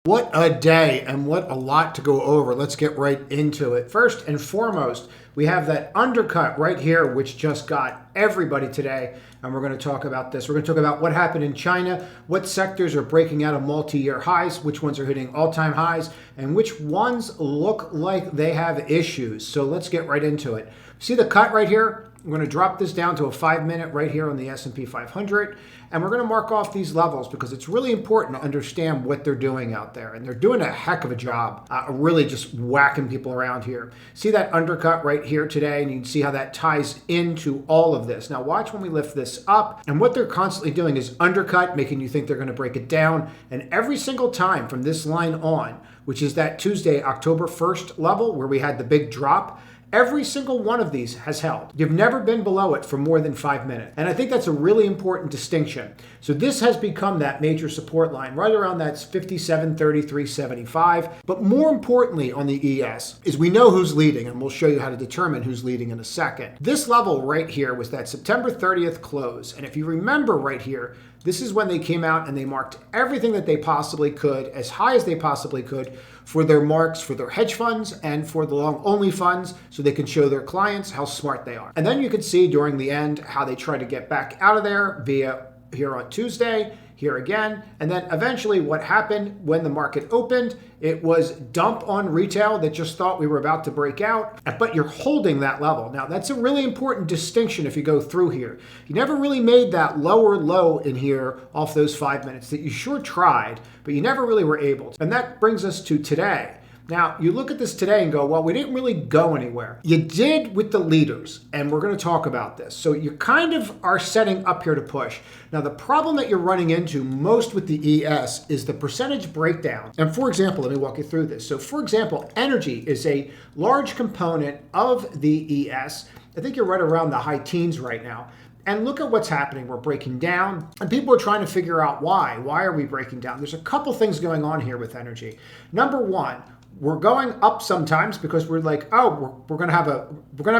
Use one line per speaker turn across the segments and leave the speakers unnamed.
What a day and what a lot to go over. Let's get right into it. First and foremost, we have that undercut right here, which just got everybody today. And we're going to talk about this. We're going to talk about what happened in China, what sectors are breaking out of multi-year highs, which ones are hitting all-time highs, and which ones look like they have issues. So let's get right into it. See the cut right here? We're going to drop this down to a 5-minute right here on the S&P 500. And we're going to mark off these levels because it's really important to understand what they're doing out there. And they're doing a heck of a job really just whacking people around here. See that undercut right here today? And you can see how that ties into all of this. Now watch when we lift this up. And what they're constantly doing is undercut, making you think they're going to break it down. And every single time from this line on, which is that Tuesday, October 1st level where we had the big drop, every single one of these has held. You've never been below it for more than 5 minutes. And I think that's a really important distinction. So this has become that major support line right around that 57.33.75. But more importantly on the ES is we know who's leading, and we'll show you how to determine who's leading in a second. This level right here was that September 30th close. And if you remember right here, this is when they came out and they marked everything that they possibly could, as high as they possibly could, for their marks, for their hedge funds, and for the long-only funds, so they can show their clients how smart they are. And then you can see during the end how they try to get back out of there via here on Tuesday, here again, and then eventually what happened when the market opened, it was dump on retail that just thought we were about to break out, but you're holding that level. Now that's a really important distinction if you go through here. You never really made that lower low in here off those 5 minutes that you sure tried, but you never really were able to. And that brings us to today. Now, you look at this today and go, well, we didn't really go anywhere. You did with the leaders, and we're going to talk about this. So you kind of are setting up here to push. Now, the problem that you're running into most with the ES is the percentage breakdown. And for example, let me walk you through this. So for example, energy is a large component of the ES. I think you're right around the high teens right now. And look at what's happening. We're breaking down, and people are trying to figure out why. Why are we breaking down? There's a couple things going on here with energy. Number one, we're going up sometimes because we're like, oh, we're gonna have a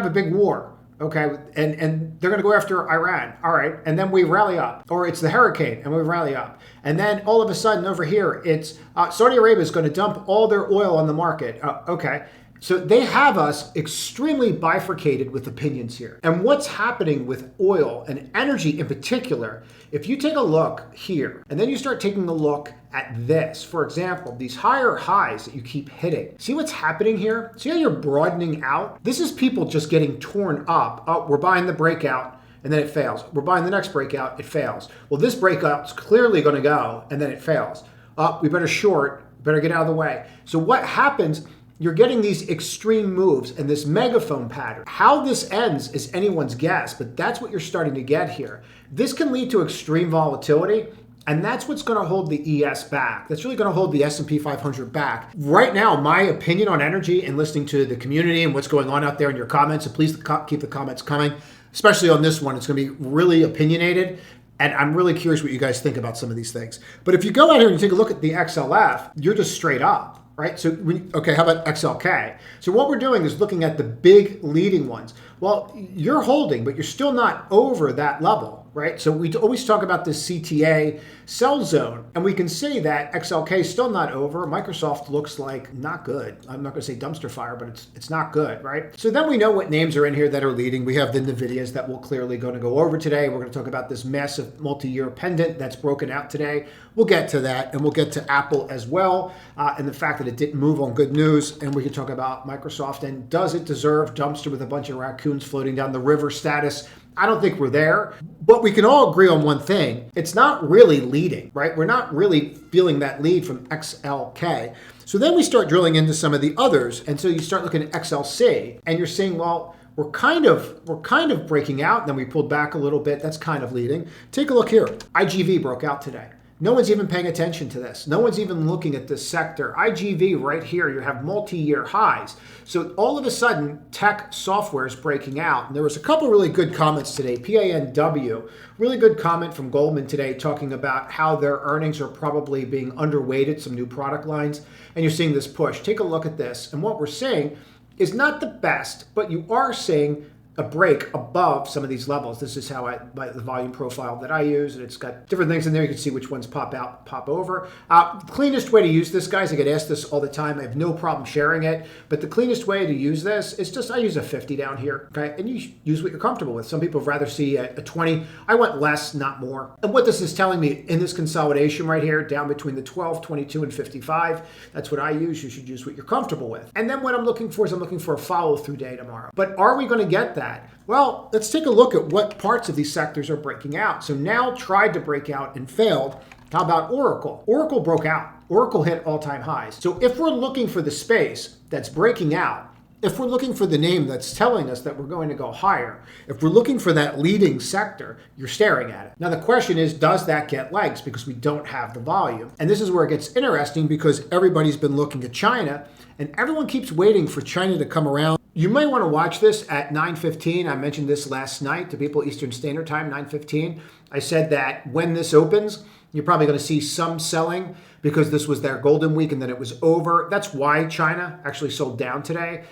big war, okay, and they're gonna go after Iran, all right, and then we rally up, or it's the hurricane and we rally up, and then all of a sudden over here it's Saudi Arabia is going to dump all their oil on the market, okay. So they have us extremely bifurcated with opinions here. And what's happening with oil and energy in particular, if you take a look here, and then you start taking a look at this, for example, these higher highs that you keep hitting. See what's happening here? See how you're broadening out? This is people just getting torn up. Oh, we're buying the breakout, and then it fails. We're buying the next breakout, it fails. Well, this breakout's clearly gonna go, and then it fails. Oh, we better short, better get out of the way. So what happens, you're getting these extreme moves and this megaphone pattern. How this ends is anyone's guess, but that's what you're starting to get here. This can lead to extreme volatility, and that's what's going to hold the ES back. That's really going to hold the S&P 500 back. Right now, my opinion on energy and listening to the community and what's going on out there in your comments, so please keep the comments coming, especially on this one. It's going to be really opinionated. And I'm really curious what you guys think about some of these things. But if you go out here and you take a look at the XLF, you're just straight up. Right? So, okay, how about XLK? So what we're doing is looking at the big leading ones. Well, you're holding, but you're still not over that level, right? So we always talk about this CTA sell zone, and we can see that XLK is still not over. Microsoft looks like not good. I'm not going to say dumpster fire, but it's not good, right? So then we know what names are in here that are leading. We have the NVIDIAs that we're clearly going to go over today. We're going to talk about this massive multi-year pendant that's broken out today. We'll get to that, and we'll get to Apple as well, and the fact that it didn't move on good news, and we can talk about Microsoft, and does it deserve dumpster with a bunch of raccoons floating down the river status? I don't think we're there, but we can all agree on one thing. It's not really leading, right? We're not really feeling that lead from XLK. So then we start drilling into some of the others, and so you start looking at XLC, and you're seeing, well, we're kind of breaking out, and then we pulled back a little bit. That's kind of leading. Take a look here. IGV broke out today. No one's even paying attention to this. No one's even looking at this sector. IGV right here, you have multi-year highs. So all of a sudden, tech software is breaking out. And there was a couple really good comments today. PANW, really good comment from Goldman today talking about how their earnings are probably being underweighted, some new product lines. And you're seeing this push. Take a look at this. And what we're seeing is not the best, but you are seeing a break above some of these levels. This is how the volume profile that I use, and it's got different things in there. You can see which ones pop out, pop over. The cleanest way to use this, guys, I get asked this all the time. I have no problem sharing it, but the cleanest way to use this is just, I use a 50 down here, okay? And you use what you're comfortable with. Some people would rather see a 20. I want less, not more. And what this is telling me in this consolidation right here, down between the 12, 22, and 55, that's what I use. You should use what you're comfortable with. And then what I'm looking for is I'm looking for a follow-through day tomorrow. But are we going to get that? Well, let's take a look at what parts of these sectors are breaking out. So now tried to break out and failed. How about Oracle? Oracle broke out. Oracle hit all-time highs. So if we're looking for the space that's breaking out, if we're looking for the name that's telling us that we're going to go higher, if we're looking for that leading sector, you're staring at it. Now the question is, does that get legs? Because we don't have the volume. And this is where it gets interesting because everybody's been looking at China and everyone keeps waiting for China to come around. You may want to watch this at 9:15. I mentioned this last night to people Eastern Standard Time, 9:15. I said that when this opens, you're probably going to see some selling because this was their golden week and then it was over. That's why China actually sold down today.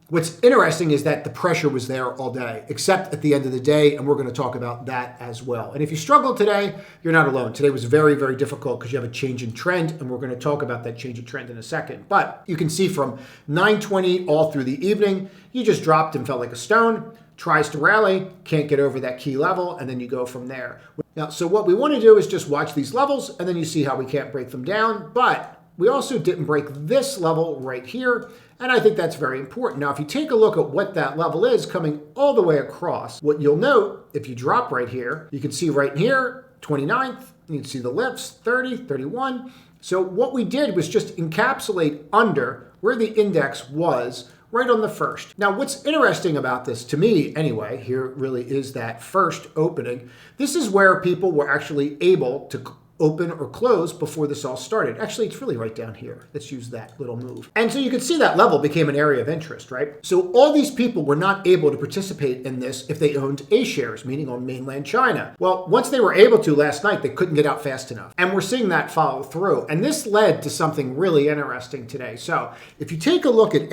What's interesting is that the pressure was there all day, except at the end of the day, and we're going to talk about that as well. And if you struggled today, you're not alone. Today was very, very difficult because you have a change in trend, and we're going to talk about that change in trend in a second. But you can see from 9:20 all through the evening, you just dropped and felt like a stone, tries to rally, can't get over that key level, and then you go from there. Now, so what we want to do is just watch these levels, and then you see how we can't break them down, but we also didn't break this level right here, and I think that's very important. Now, if you take a look at what that level is coming all the way across, what you'll note, if you drop right here, you can see right here, 29th, you can see the lifts, 30, 31. So what we did was just encapsulate under where the index was right on the first. Now, what's interesting about this, to me anyway, here really is that first opening. This is where people were actually able to open or close before this all started. Actually, it's really right down here. Let's use that little move. And so you can see that level became an area of interest, right? So all these people were not able to participate in this if they owned A shares, meaning on mainland China. Well, once they were able to last night, they couldn't get out fast enough. And we're seeing that follow through. And this led to something really interesting today. So if you take a look at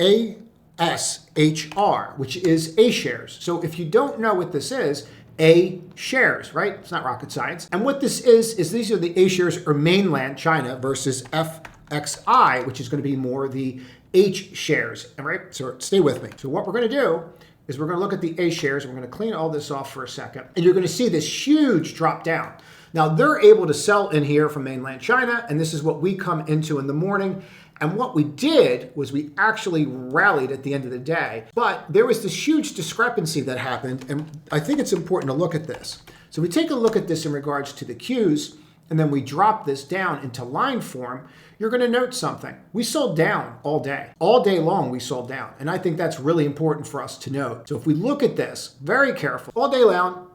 ASHR, which is A shares. So if you don't know what this is, A shares, right? It's not rocket science. And what this is these are the A shares or mainland China versus FXI, which is going to be more the H shares. All right, so stay with me. So what we're going to do is we're going to look at the A shares and we're going to clean all this off for a second. And you're going to see this huge drop down. Now they're able to sell in here from mainland China, and this is what we come into in the morning. And what we did was we actually rallied at the end of the day, but there was this huge discrepancy that happened, and I think it's important to look at this. So we take a look at this in regards to the Qs, and then we drop this down into line form. You're going to note something. We sold down all day. All day long we sold down, and I think that's really important for us to note. So if we look at this, very careful, all day long,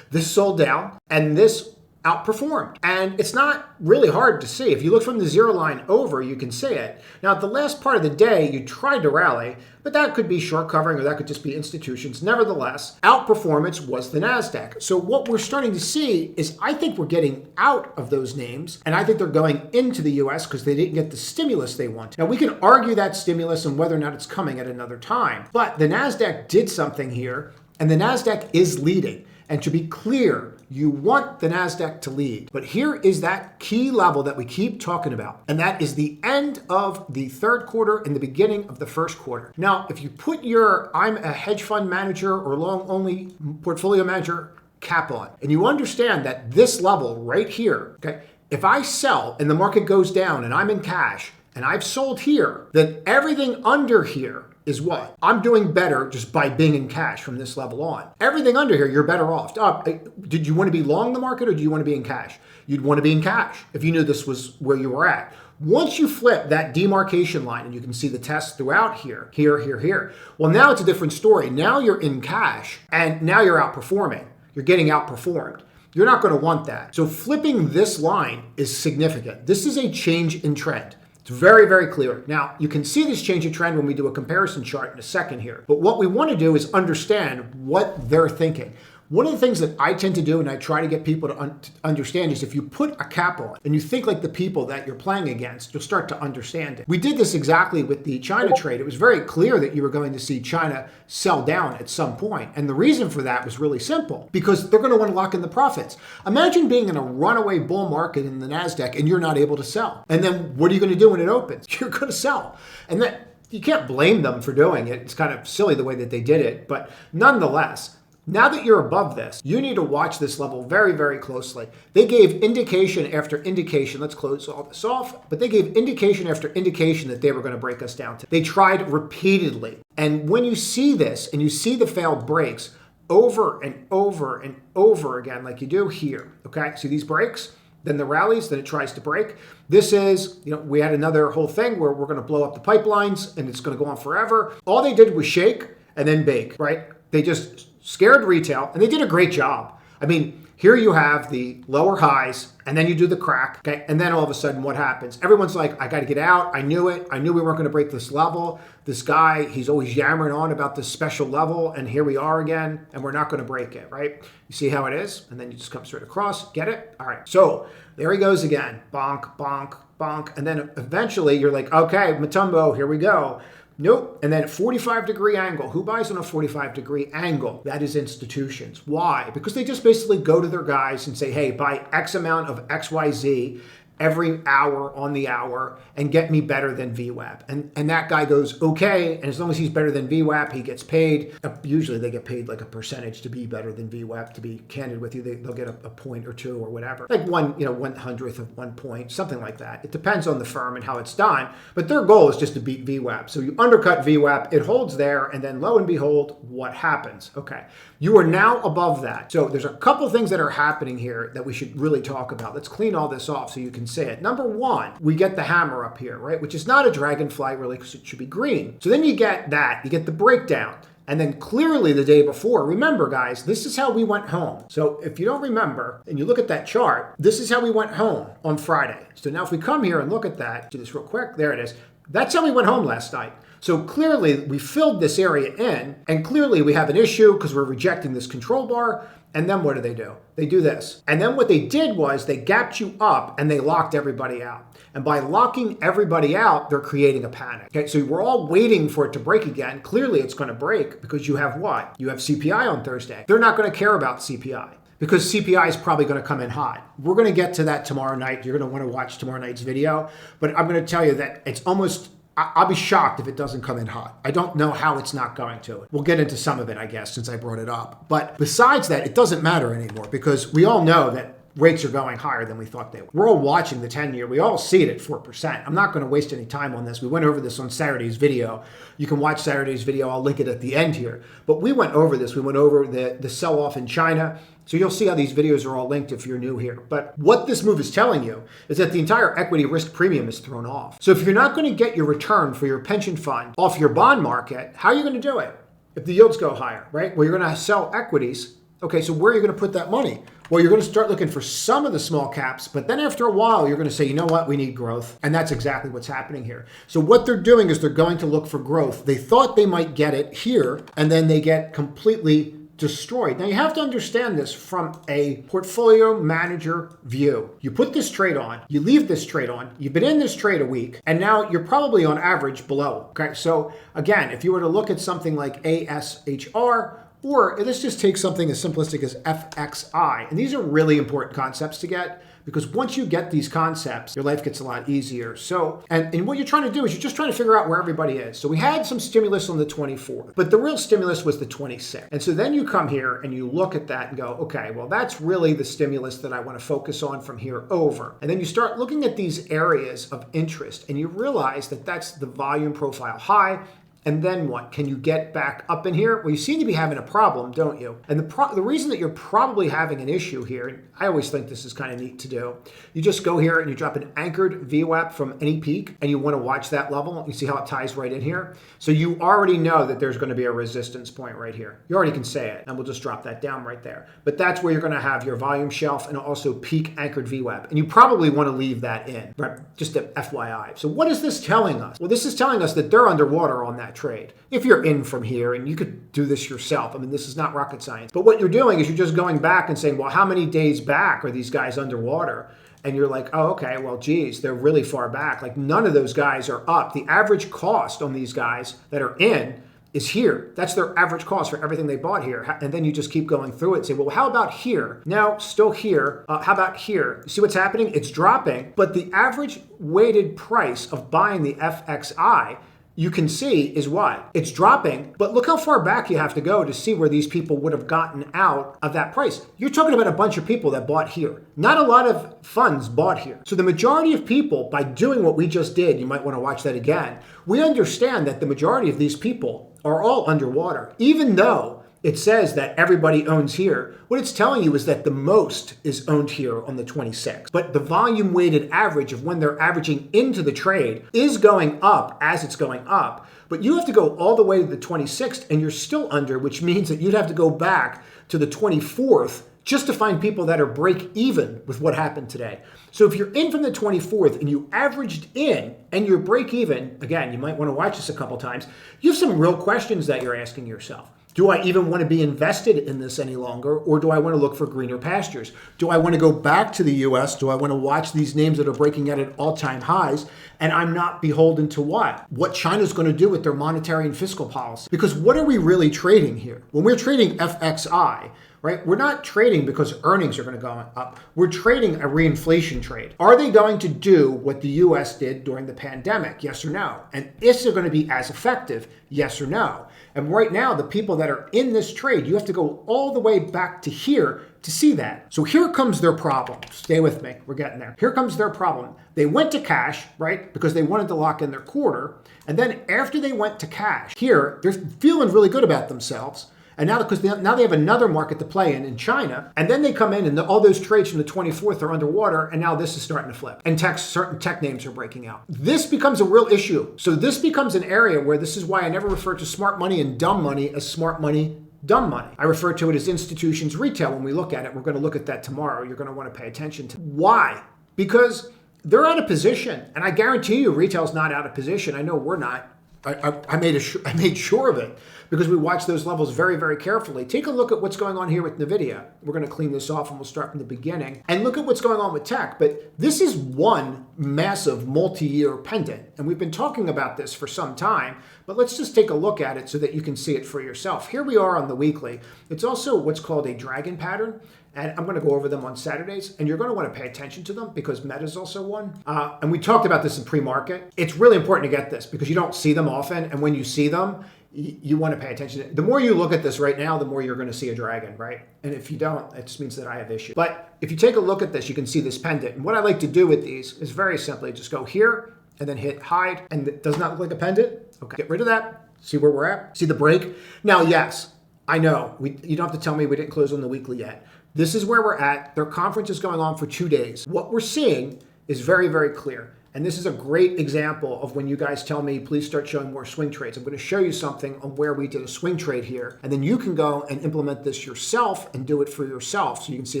this sold down, and this outperformed. And it's not really hard to see. If you look from the zero line over, you can see it. Now, at the last part of the day, you tried to rally, but that could be short covering or that could just be institutions. Nevertheless, outperformance was the Nasdaq. So what we're starting to see is I think we're getting out of those names, and I think they're going into the US because they didn't get the stimulus they want. Now, we can argue that stimulus and whether or not it's coming at another time, but the Nasdaq did something here, and the Nasdaq is leading. And to be clear, you want the Nasdaq to lead. But here is that key level that we keep talking about. And that is the end of the third quarter and the beginning of the first quarter. Now, if you put your I'm a hedge fund manager or long only portfolio manager cap on, and you understand that this level right here, okay, if I sell and the market goes down and I'm in cash and I've sold here, then everything under here is what? I'm doing better just by being in cash from this level on. Everything under here, you're better off. Did you want to be long the market or do you want to be in cash? You'd want to be in cash if you knew this was where you were at. Once you flip that demarcation line, and you can see the test throughout here, here. Well, now it's a different story. Now you're in cash and now you're outperforming. You're getting outperformed. You're not going to want that. So flipping this line is significant. This is a change in trend. It's very, very clear. Now, you can see this change in trend when we do a comparison chart in a second here. But what we want to do is understand what they're thinking. One of the things that I tend to do and I try to get people to understand is if you put a cap on and you think like the people that you're playing against, you'll start to understand it. We did this exactly with the China trade. It was very clear that you were going to see China sell down at some point. And the reason for that was really simple, because they're going to want to lock in the profits. Imagine being in a runaway bull market in the Nasdaq and you're not able to sell. And then what are you going to do when it opens? You're going to sell. And that you can't blame them for doing it. It's kind of silly the way that they did it. But nonetheless, now that you're above this, you need to watch this level very, very closely. They gave indication after indication. Let's close all this off. But they gave indication after indication that they were going to break us down. They tried repeatedly. And when you see this and you see the failed breaks over and over and over again, like you do here, okay? See these breaks? Then the rallies, then it tries to break. This is, we had another whole thing where we're going to blow up the pipelines and it's going to go on forever. All they did was shake and then bake, right? They just scared retail, and they did a great job. I mean, here you have the lower highs, and then you do the crack, okay? And then all of a sudden, what happens? Everyone's like, I got to get out. I knew it. I knew we weren't going to break this level. This guy, he's always yammering on about this special level, and here we are again, and we're not going to break it, right? You see how it is? And then you just come straight across. Get it? All right. So there he goes again. Bonk, bonk, bonk. And then eventually, you're like, okay, Matumbo, here we go. Nope. And then 45-degree angle. Who buys on a 45-degree angle? That is institutions. Why? Because they just basically go to their guys and say, hey, buy X amount of XYZ every hour on the hour and get me better than VWAP. And that guy goes, okay. And as long as he's better than VWAP, he gets paid. Usually they get paid like a percentage to be better than VWAP. To be candid with you, they'll get a point or two or whatever. Like 1/100th of 1 point, something like that. It depends on the firm and how it's done. But their goal is just to beat VWAP. So you undercut VWAP, it holds there. And then lo and behold, what happens? Okay. You are now above that. So there's a couple things that are happening here that we should really talk about. Let's clean all this off so you can see it. Number one, we get the hammer up here, right? Which is not a dragonfly really, because it should be green. So then you get that, you get the breakdown. And then clearly the day before, remember guys, this is how we went home. So if you don't remember and you look at that chart, this is how we went home on Friday. So now if we come here and look at that, do this real quick, there it is. That's how we went home last night. So clearly we filled this area in, and clearly we have an issue because we're rejecting this control bar. And then what do? They do this. And then what they did was they gapped you up and they locked everybody out. And by locking everybody out, they're creating a panic. Okay, so we're all waiting for it to break again. Clearly it's going to break because you have what? You have CPI on Thursday. They're not going to care about CPI, because CPI is probably going to come in hot. We're going to get to that tomorrow night. You're going to want to watch tomorrow night's video. But I'm going to tell you that it's almost, I'll be shocked if it doesn't come in hot. I don't know how it's not going to. We'll get into some of it, I guess, since I brought it up. But besides that, it doesn't matter anymore, because we all know that rates are going higher than we thought they would. We're all watching the 10-year. We all see it at 4%. I'm not going to waste any time on this. We went over this on Saturday's video. You can watch Saturday's video. I'll link it at the end here. But we went over this. We went over the sell-off in China. So you'll see how these videos are all linked if you're new here. But what this move is telling you is that the entire equity risk premium is thrown off. So if you're not going to get your return for your pension fund off your bond market, how are you going to do it? If the yields go higher, right? Well, you're going to sell equities. Okay, so where are you going to put that money? Well, you're going to start looking for some of the small caps, but then after a while, you're going to say, you know what, we need growth. And that's exactly what's happening here. So what they're doing is they're going to look for growth. They thought they might get it here, and then they get completely destroyed. Now you have to understand this from a portfolio manager view. You put this trade on, you leave this trade on, you've been in this trade a week, and now you're probably on average below. Okay, so again, if you were to look at something like ASHR, or let's just take something as simplistic as FXI. And these are really important concepts to get, because once you get these concepts, your life gets a lot easier. So, and what you're trying to do is you're just trying to figure out where everybody is. So we had some stimulus on the 24th, but the real stimulus was the 26th. And so then you come here and you look at that and go, okay, well, that's really the stimulus that I want to focus on from here over. And then you start looking at these areas of interest and you realize that that's the volume profile high. And then what? Can you get back up in here? Well, you seem to be having a problem, don't you? And the reason that you're probably having an issue here, and I always think this is kind of neat to do, you just go here and you drop an anchored VWAP from any peak, and you want to watch that level. You see how it ties right in here? So you already know that there's going to be a resistance point right here. You already can say it, and we'll just drop that down right there. But that's where you're going to have your volume shelf and also peak anchored VWAP. And you probably want to leave that in, right? Just a FYI. So what is this telling us? Well, this is telling us that they're underwater on that trade. If you're in from here, and you could do this yourself. I mean, this is not rocket science. But what you're doing is you're just going back and saying, well, how many days back are these guys underwater? And you're like, oh, okay, well, geez, they're really far back. Like, none of those guys are up. The average cost on these guys that are in is here. That's their average cost for everything they bought here. And then you just keep going through it and say, well, how about here? No, still here. How about here? See what's happening? It's dropping, but the average weighted price of buying the FXI, you can see, is what? It's dropping, but look how far back you have to go to see where these people would have gotten out of that price. You're talking about a bunch of people that bought here. Not a lot of funds bought here. So the majority of people, by doing what we just did, you might want to watch that again, we understand that the majority of these people are all underwater. Even though it says that everybody owns here, what it's telling you is that the most is owned here on the 26th. But the volume weighted average of when they're averaging into the trade is going up as it's going up. But you have to go all the way to the 26th and you're still under, which means that you'd have to go back to the 24th just to find people that are break even with what happened today. So if you're in from the 24th and you averaged in and you're break even, again, you might want to watch this a couple times, you have some real questions that you're asking yourself. Do I even want to be invested in this any longer, or do I want to look for greener pastures? Do I want to go back to the US? Do I want to watch these names that are breaking out at all-time highs, and I'm not beholden to what? What China's going to do with their monetary and fiscal policy? Because what are we really trading here? When we're trading FXI, right, we're not trading because earnings are going to go up. We're trading a reinflation trade. Are they going to do what the US did during the pandemic? Yes or no? And is it going to be as effective? Yes or no? And right now, the people that are in this trade, you have to go all the way back to here to see that. So here comes their problem. Stay with me. We're getting there. Here comes their problem. They went to cash, right? Because they wanted to lock in their quarter. And then after they went to cash, here, they're feeling really good about themselves. And now, because now they have another market to play in China, and then they come in and all those trades from the 24th are underwater, and now this is starting to flip. And certain tech names are breaking out. This becomes a real issue. So this becomes an area where this is why I never refer to smart money and dumb money as smart money, dumb money. I refer to it as institutions retail when we look at it. We're going to look at that tomorrow. You're going to want to pay attention to why. Because they're out of position. And I guarantee you retail's not out of position. I know we're not. I made sure of it because we watched those levels very, very carefully. Take a look at what's going on here with NVIDIA. We're going to clean this off and we'll start from the beginning. And look at what's going on with tech. But this is one massive multi-year pendant. And we've been talking about this for some time. But let's just take a look at it so that you can see it for yourself. Here we are on the weekly. It's also what's called a dragon pattern. And I'm going to go over them on Saturdays. And you're going to want to pay attention to them because Meta's also one. And we talked about this in pre-market. It's really important to get this because you don't see them often. And when you see them, you want to pay attention. The more you look at this right now, the more you're going to see a dragon, right? And if you don't, it just means that I have issues. But if you take a look at this, you can see this pendant. And what I like to do with these is very simply just go here and then hit hide. And it does not look like a pendant. Okay, get rid of that. See where we're at? See the break? Now, yes, I know. You don't have to tell me we didn't close on the weekly yet. This is where we're at. Their conference is going on for 2 days. What we're seeing is very, very clear. And this is a great example of when you guys tell me, please start showing more swing trades. I'm going to show you something on where we did a swing trade here. And then you can go and implement this yourself and do it for yourself so you can see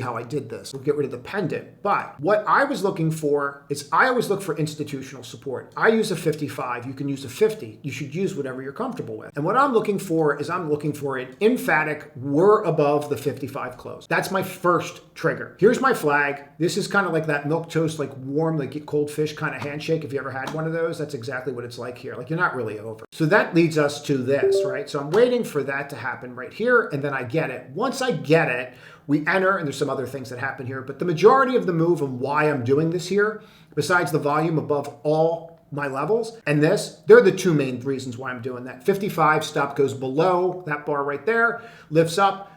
how I did this. We'll get rid of the pendant. But what I was looking for is I always look for institutional support. I use a 55. You can use a 50. You should use whatever you're comfortable with. And what I'm looking for is I'm looking for an emphatic we're above the 55 close. That's my first trigger. Here's my flag. This is kind of like that milquetoast, like warm, like cold fish kind of handshake. If you ever had one of those, that's exactly what it's like here. Like you're not really over. So that leads us to this, right? So I'm waiting for that to happen right here. And then I get it. Once I get it, we enter, and there's some other things that happen here. But the majority of the move and why I'm doing this here, besides the volume above all my levels and this, they're the two main reasons why I'm doing that. 55 stop goes below that bar right there, lifts up.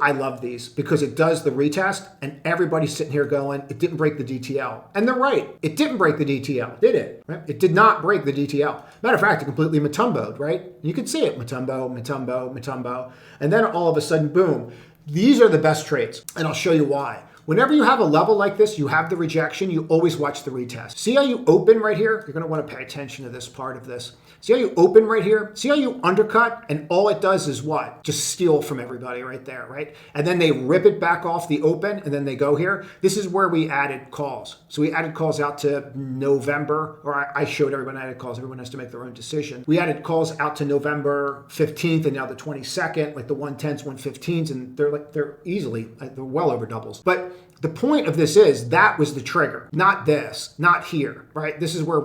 I love these because it does the retest and everybody's sitting here going, it didn't break the DTL. And they're right. It didn't break the DTL, did it? Right? It did not break the DTL. Matter of fact, it completely Matumbo'd, right? You can see it, Matumbo. And then all of a sudden, boom. These are the best trades, and I'll show you why. Whenever you have a level like this, you have the rejection, you always watch the retest. See how you open right here? You're going to want to pay attention to this part of this. See how you open right here? See how you undercut? And all it does is what? Just steal from everybody right there, right? And then they rip it back off the open, and then they go here. This is where we added calls. So we added calls out to November, or I showed everyone added calls. Everyone has to make their own decision. We added calls out to November 15th and now the 22nd, like the 110s, 115s, and they're easily, they're well over doubles. But the point of this is that was the trigger, not this, not here, right? This is where,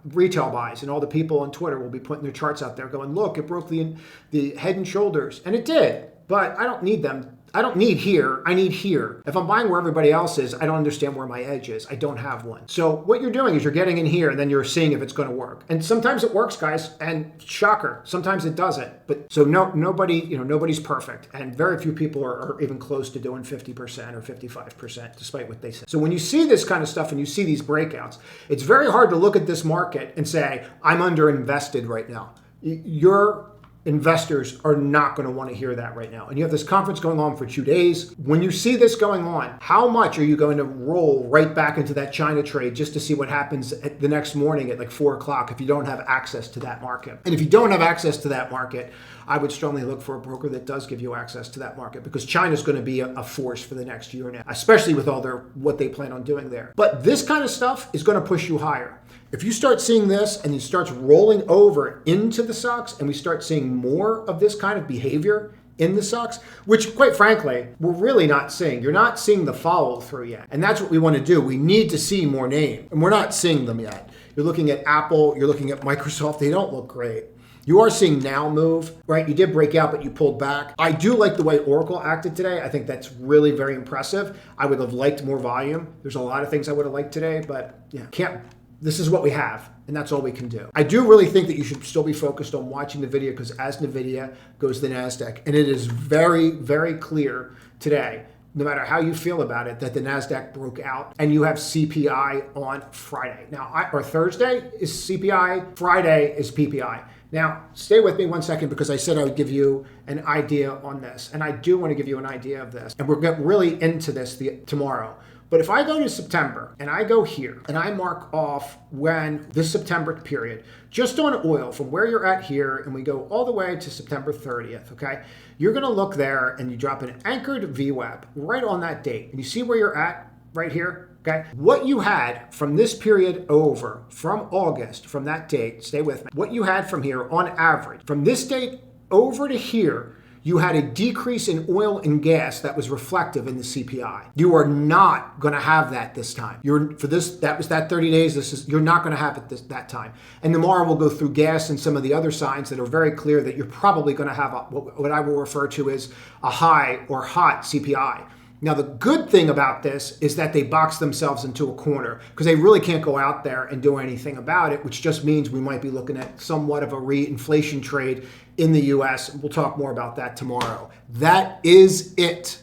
retail buys and all the people on Twitter will be putting their charts out there going, look, it broke the head and shoulders. And it did, but I don't need them. I don't need here, I need here. If I'm buying where everybody else is, I don't understand where my edge is. I don't have one. So what you're doing is you're getting in here and then you're seeing if it's gonna work. And sometimes it works, guys, and shocker, sometimes it doesn't. But so nobody's perfect. And very few people are even close to doing 50% or 55%, despite what they say. So when you see this kind of stuff and you see these breakouts, it's very hard to look at this market and say, I'm underinvested right now. Your investors are not going to want to hear that right now. And you have this conference going on for 2 days. When you see this going on, how much are you going to roll right back into that China trade just to see what happens the next morning at like 4 o'clock if you don't have access to that market? And if you don't have access to that market, I would strongly look for a broker that does give you access to that market, because China's going to be a force for the next year now, especially with all what they plan on doing there. But this kind of stuff is going to push you higher. If you start seeing this and it starts rolling over into the stocks and we start seeing more of this kind of behavior in the stocks, which quite frankly, we're really not seeing. You're not seeing the follow through yet. And that's what we want to do. We need to see more names, and we're not seeing them yet. You're looking at Apple, you're looking at Microsoft. They don't look great. You are seeing now move, right? You did break out, but you pulled back. I do like the way Oracle acted today. I think that's really very impressive. I would have liked more volume. There's a lot of things I would have liked today, but this is what we have, and that's all we can do. I do really think that you should still be focused on watching the video, because as NVIDIA goes the Nasdaq, and it is very, very clear today, no matter how you feel about it, that the Nasdaq broke out, and you have CPI on Friday. Now, or Thursday is CPI, Friday is PPI. Now, stay with me 1 second, because I said I would give you an idea on this, and I do want to give you an idea of this, and we'll get really into this tomorrow. But if I go to September and I go here and I mark off when this September period, just on oil from where you're at here, and we go all the way to September 30th, okay? You're gonna look there and you drop an anchored VWAP right on that date. And you see where you're at right here, okay? What you had from this period over, from August, from that date, stay with me, what you had from here on average, from this date over to here, you had a decrease in oil and gas that was reflective in the CPI. You are not going to have that this time. That was that 30 days. You're not going to have it that time. And tomorrow we'll go through gas and some of the other signs that are very clear that you're probably going to have what I will refer to as a high or hot CPI. Now, the good thing about this is that they box themselves into a corner, because they really can't go out there and do anything about it, which just means we might be looking at somewhat of a re-inflation trade in the US. We'll talk more about that tomorrow. That is it.